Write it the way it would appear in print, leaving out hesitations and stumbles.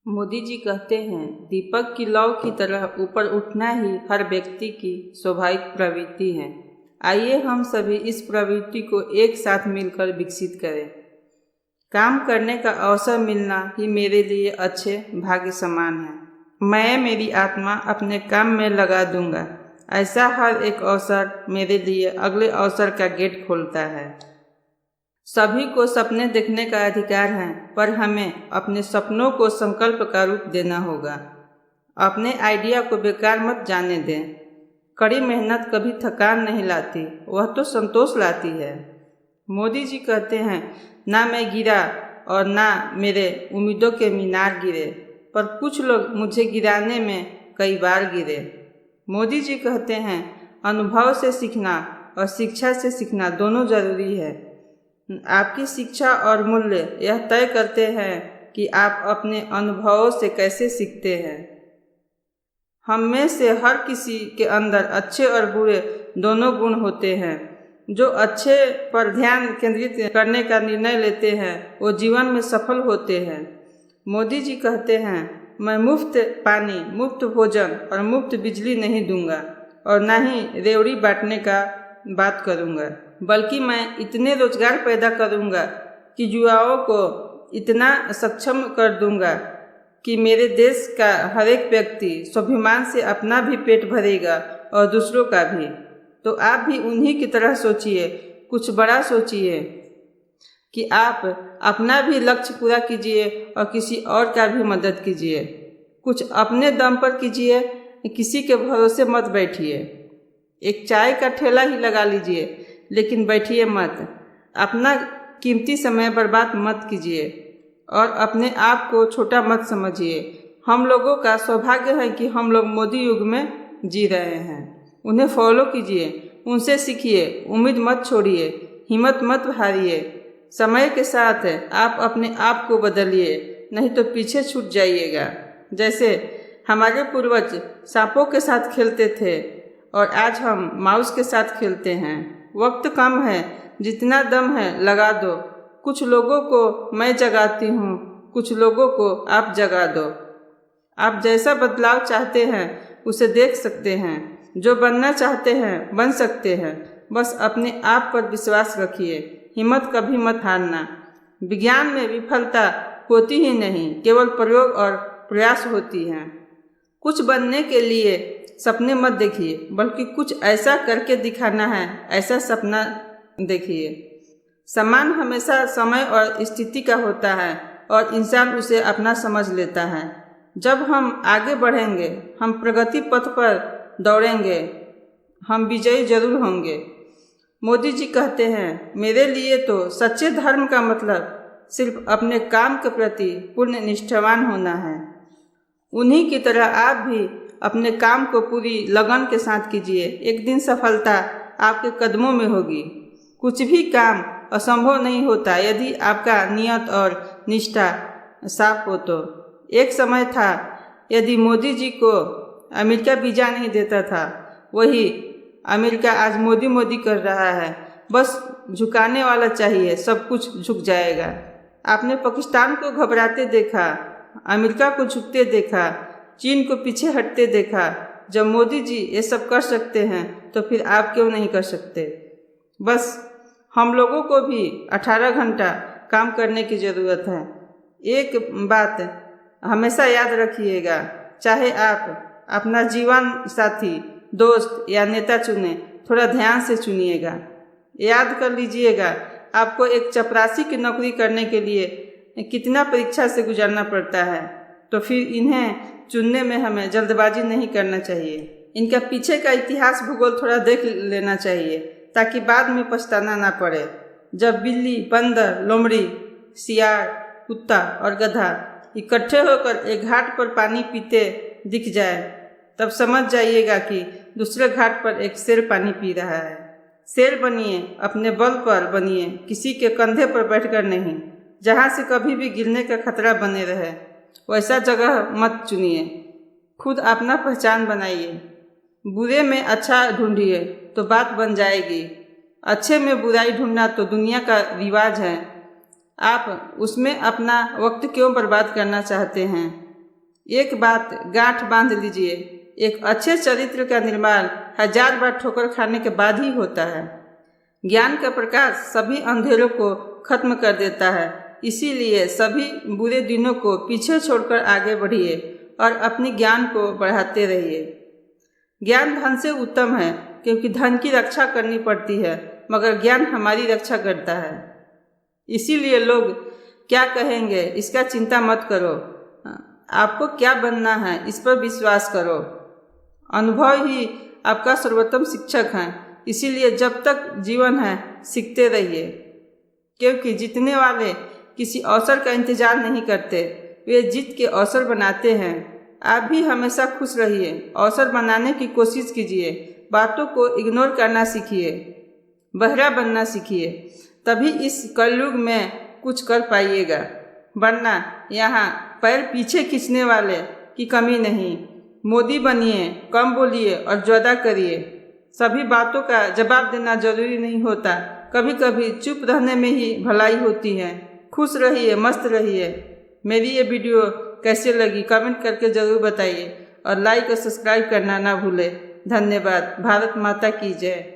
मोदी जी कहते हैं, दीपक की लौ की तरह ऊपर उठना ही हर व्यक्ति की स्वाभाविक प्रवृत्ति है। आइए हम सभी इस प्रवृत्ति को एक साथ मिलकर विकसित करें। काम करने का अवसर मिलना ही मेरे लिए अच्छे भाग्य समान है। मैं मेरी आत्मा अपने काम में लगा दूंगा। ऐसा हर एक अवसर मेरे लिए अगले अवसर का गेट खोलता है। सभी को सपने देखने का अधिकार है, पर हमें अपने सपनों को संकल्प का रूप देना होगा। अपने आइडिया को बेकार मत जाने दें। कड़ी मेहनत कभी थकान नहीं लाती, वह तो संतोष लाती है। मोदी जी कहते हैं, ना मैं गिरा और ना मेरे उम्मीदों के मीनार गिरे, पर कुछ लोग मुझे गिराने में कई बार गिरे। मोदी जी कहते हैं, अनुभव से सीखना और शिक्षा से सीखना दोनों जरूरी है। आपकी शिक्षा और मूल्य यह तय करते हैं कि आप अपने अनुभवों से कैसे सीखते हैं। हम में से हर किसी के अंदर अच्छे और बुरे दोनों गुण होते हैं। जो अच्छे पर ध्यान केंद्रित करने का निर्णय लेते हैं वो जीवन में सफल होते हैं। मोदी जी कहते हैं, मैं मुफ्त पानी, मुफ्त भोजन और मुफ्त बिजली नहीं दूंगा और ना ही रेवड़ी बांटने का बात करूंगा, बल्कि मैं इतने रोजगार पैदा करूंगा कि युवाओं को इतना सक्षम कर दूंगा कि मेरे देश का हर एक व्यक्ति स्वाभिमान से अपना भी पेट भरेगा और दूसरों का भी। तो आप भी उन्हीं की तरह सोचिए, कुछ बड़ा सोचिए कि आप अपना भी लक्ष्य पूरा कीजिए और किसी और का भी मदद कीजिए। कुछ अपने दम पर कीजिए, किसी के भरोसे मत बैठिए। एक चाय का ठेला ही लगा लीजिए, लेकिन बैठिए मत। अपना कीमती समय बर्बाद मत कीजिए और अपने आप को छोटा मत समझिए। हम लोगों का सौभाग्य है कि हम लोग मोदी युग में जी रहे हैं। उन्हें फॉलो कीजिए, उनसे सीखिए, उम्मीद मत छोड़िए, हिम्मत मत हारिए। समय के साथ आप अपने आप को बदलिए, नहीं तो पीछे छूट जाइएगा। जैसे हमारे पूर्वज सांपों के साथ खेलते थे और आज हम माउस के साथ खेलते हैं। वक्त कम है, जितना दम है लगा दो। कुछ लोगों को मैं जगाती हूँ, कुछ लोगों को आप जगा दो। आप जैसा बदलाव चाहते हैं उसे देख सकते हैं। जो बनना चाहते हैं बन सकते हैं। बस अपने आप पर विश्वास रखिए, हिम्मत कभी मत हारना। विज्ञान में विफलता होती ही नहीं, केवल प्रयोग और प्रयास होती हैं। कुछ बनने के लिए सपने मत देखिए, बल्कि कुछ ऐसा करके दिखाना है, ऐसा सपना देखिए। सम्मान हमेशा समय और स्थिति का होता है और इंसान उसे अपना समझ लेता है। जब हम आगे बढ़ेंगे, हम प्रगति पथ पर दौड़ेंगे, हम विजयी जरूर होंगे। मोदी जी कहते हैं, मेरे लिए तो सच्चे धर्म का मतलब सिर्फ अपने काम के प्रति पूर्ण निष्ठावान होना है। उन्हीं की तरह आप भी अपने काम को पूरी लगन के साथ कीजिए। एक दिन सफलता आपके कदमों में होगी। कुछ भी काम असंभव नहीं होता यदि आपका नियत और निष्ठा साफ हो तो। एक समय था, यदि मोदी जी को अमेरिका वीजा नहीं देता था, वही अमेरिका आज मोदी मोदी कर रहा है। बस झुकाने वाला चाहिए, सब कुछ झुक जाएगा। आपने पाकिस्तान को घबराते देखा, अमेरिका को झुकते देखा, चीन को पीछे हटते देखा। जब मोदी जी ये सब कर सकते हैं तो फिर आप क्यों नहीं कर सकते। बस हम लोगों को भी 18 घंटा काम करने की ज़रूरत है। एक बात हमेशा याद रखिएगा, चाहे आप अपना जीवन साथी, दोस्त या नेता चुने, थोड़ा ध्यान से चुनिएगा। याद कर लीजिएगा, आपको एक चपरासी की नौकरी करने के लिए कितना परीक्षा से गुजरना पड़ता है। तो फिर इन्हें चुनने में हमें जल्दबाजी नहीं करना चाहिए। इनका पीछे का इतिहास भूगोल थोड़ा देख लेना चाहिए, ताकि बाद में पछताना ना पड़े। जब बिल्ली, बंदर, लोमड़ी, सियार, कुत्ता और गधा इकट्ठे होकर एक घाट पर पानी पीते दिख जाए, तब समझ जाइएगा कि दूसरे घाट पर एक शेर पानी पी रहा है। शेर बनिए, अपने बल पर बनिए, किसी के कंधे पर बैठकर नहीं। जहाँ से कभी भी गिरने का खतरा बने रहे, वैसा जगह मत चुनिए। खुद अपना पहचान बनाइए। बुरे में अच्छा ढूंढिए तो बात बन जाएगी। अच्छे में बुराई ढूंढना तो दुनिया का रिवाज है। आप उसमें अपना वक्त क्यों बर्बाद करना चाहते हैं। एक बात गांठ बांध लीजिए, एक अच्छे चरित्र का निर्माण 1000 बार ठोकर खाने के बाद ही होता है। ज्ञान का प्रकाश सभी अंधेरों को खत्म कर देता है। इसीलिए सभी बुरे दिनों को पीछे छोड़कर आगे बढ़िए और अपने ज्ञान को बढ़ाते रहिए। ज्ञान धन से उत्तम है, क्योंकि धन की रक्षा करनी पड़ती है, मगर ज्ञान हमारी रक्षा करता है। इसीलिए लोग क्या कहेंगे इसका चिंता मत करो, आपको क्या बनना है इस पर विश्वास करो। अनुभव ही आपका सर्वोत्तम शिक्षक है। इसीलिए जब तक जीवन है सीखते रहिए, क्योंकि जीतने वाले किसी अवसर का इंतजार नहीं करते, वे जीत के अवसर बनाते हैं। आप भी हमेशा खुश रहिए, अवसर बनाने की कोशिश कीजिए, बातों को इग्नोर करना सीखिए, बहरा बनना सीखिए, तभी इस कलयुग में कुछ कर पाइएगा। वरना यहाँ पैर पीछे खींचने वाले की कमी नहीं। मोदी बनिए, कम बोलिए और ज़्यादा करिए। सभी बातों का जवाब देना जरूरी नहीं होता, कभी कभी चुप रहने में ही भलाई होती है। खुश रहिए, मस्त रहिए। मेरी ये वीडियो कैसे लगी कमेंट करके ज़रूर बताइए और लाइक और सब्सक्राइब करना ना भूलें। धन्यवाद। भारत माता की जय।